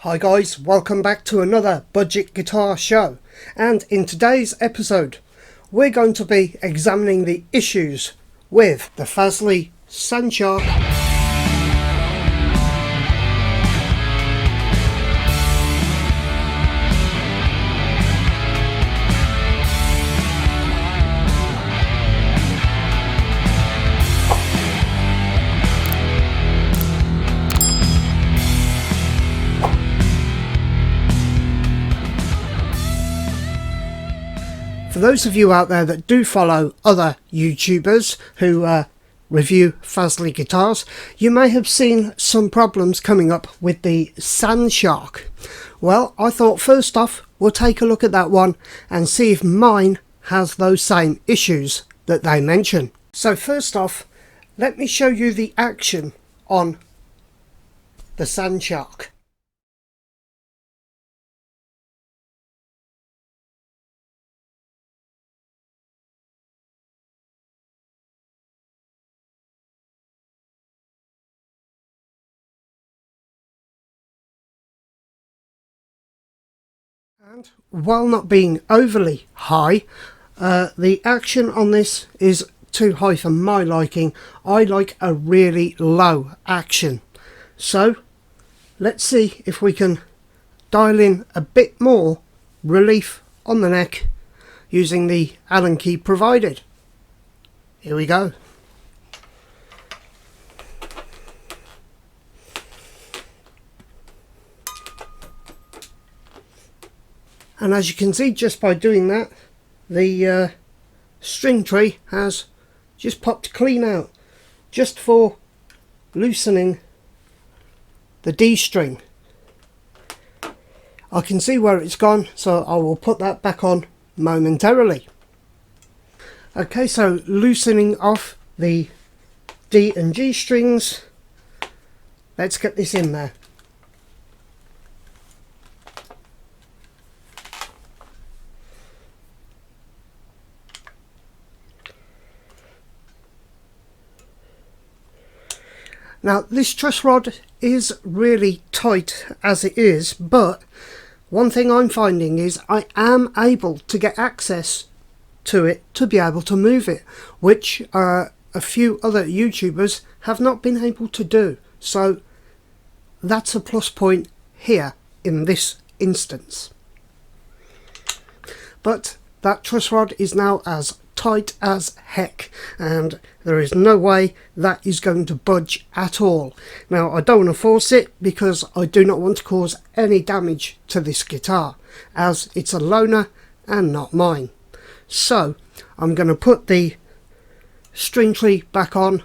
Hi guys, welcome back to another budget guitar show, and in today's episode we're going to be examining the issues with the FAZLEY SANDSHARK For those of you out there that do follow other YouTubers who review FAZLEY guitars, you may have seen some problems coming up with the SANDSHARK. Well, I thought first off we'll take a look at that one and see if mine has those same issues that they mention. So first off, let me show you the action on the SANDSHARK. And while not being overly high, the action on this is too high for my liking. I like a really low action. So let's see if we can dial in a bit more relief on the neck using the Allen key provided. Here we go. And as you can see, just by doing that, the string tree has just popped clean out, just for loosening the D string. I can see where it's gone, so I will put that back on momentarily. Okay, so loosening off the D and G strings, let's get this in there. Now this truss rod is really tight as it is, but one thing I'm finding is I am able to get access to it to be able to move it, which a few other YouTubers have not been able to do. So that's a plus point here in this instance. But that truss rod is now as tight as heck, and there is no way that is going to budge at all. Now I don't want to force it because I do not want to cause any damage to this guitar, as it's a loaner and not mine. So I'm going to put the string tree back on,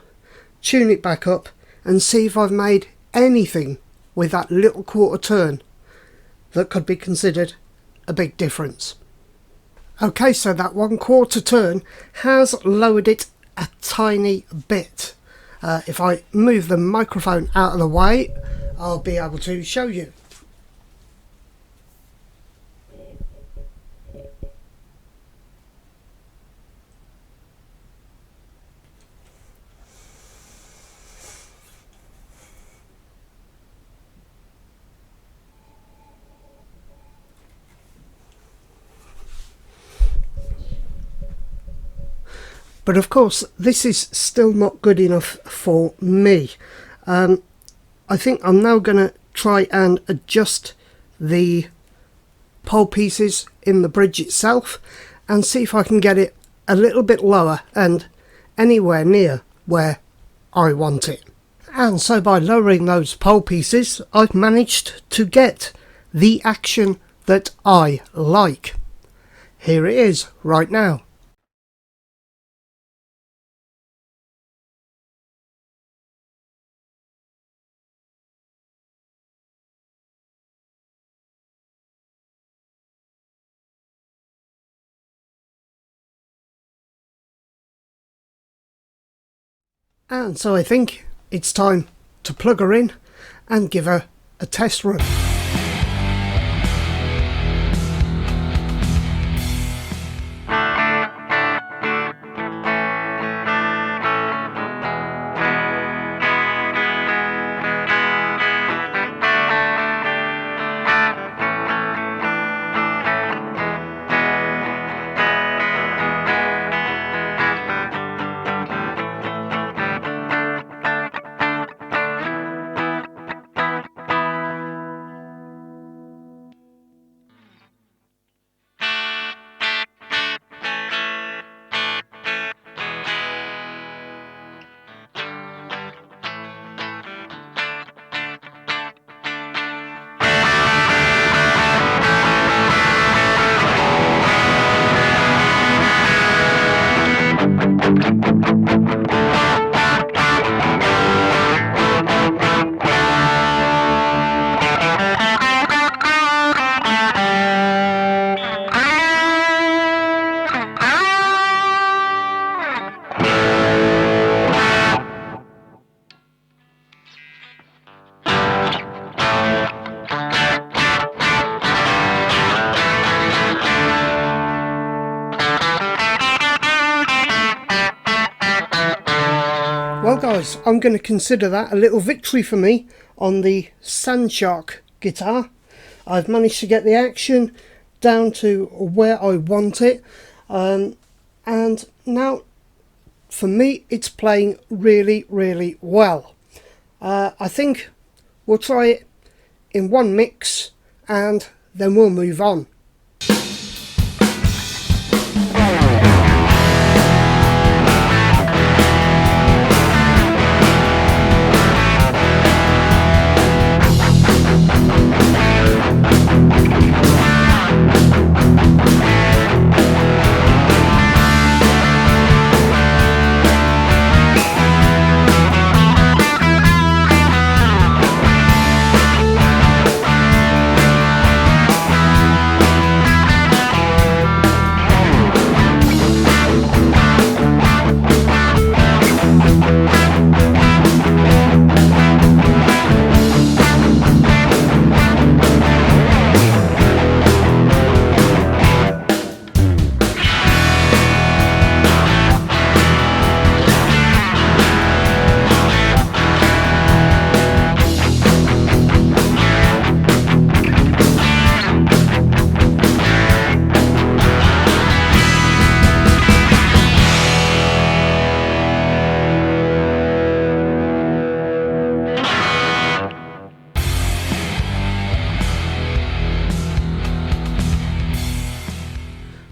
tune it back up, and see if I've made anything with that little quarter turn that could be considered a big difference. Okay, so that 1/4 turn has lowered it a tiny bit. If I move the microphone out of the way, I'll be able to show you. But of course, this is still not good enough for me. I think I'm now going to try and adjust the pole pieces in the bridge itself and see if I can get it a little bit lower and anywhere near where I want it. And so by lowering those pole pieces, I've managed to get the action that I like. Here it is right now. And so I think it's time to plug her in and give her a test run. guys, I'm going to consider that a little victory for me on the SANDSHARK guitar. I've managed to get the action down to where I want it, and now for me it's playing really well. I think we'll try it in one mix and then we'll move on.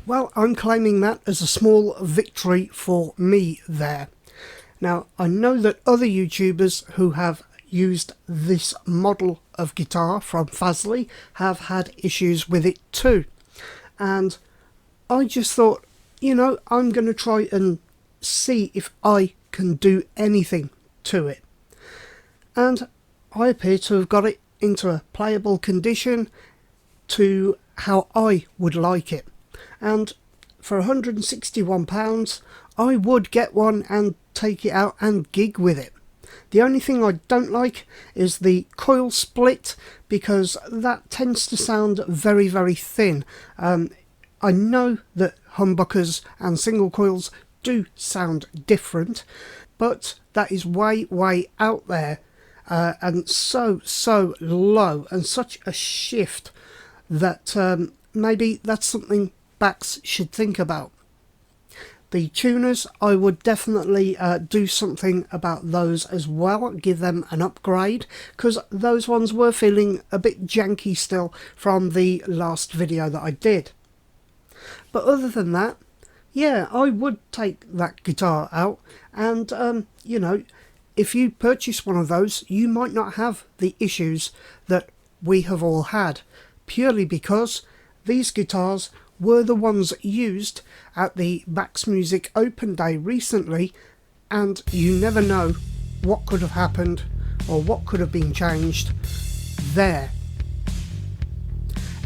Well, I'm claiming that as a small victory for me there. Now, I know that other YouTubers who have used this model of guitar from FAZLEY have had issues with it too. And I just thought, you know, I'm going to try and see if I can do anything to it. And I appear to have got it into a playable condition to how I would like it. And for £161 I would get one and take it out and gig with it. The only thing I don't like is the coil split, because that tends to sound very thin. I know that humbuckers and single coils do sound different, but that is way out there, and so low, and such a shift that maybe that's something backs should think about. The tuners, I would definitely do something about those as well, give them an upgrade, because those ones were feeling a bit janky still from the last video that I did. But other than that, yeah, I would take that guitar out, and you know, if you purchase one of those, you might not have the issues that we have all had, purely because these guitars were the ones used at the MUISIC Open Day recently, and you never know what could have happened or what could have been changed there.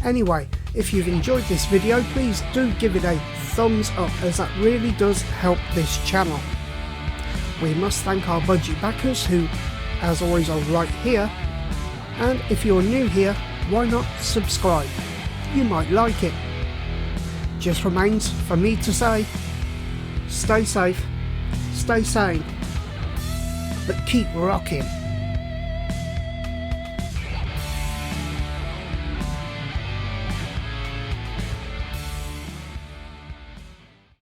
Anyway, if you've enjoyed this video, please do give it a thumbs up, as that really does help this channel. We must thank our budget backers who, as always, are right here, and if you're new here, why not subscribe? You might like it. Just remains for me to say, stay safe, stay sane, but keep rocking.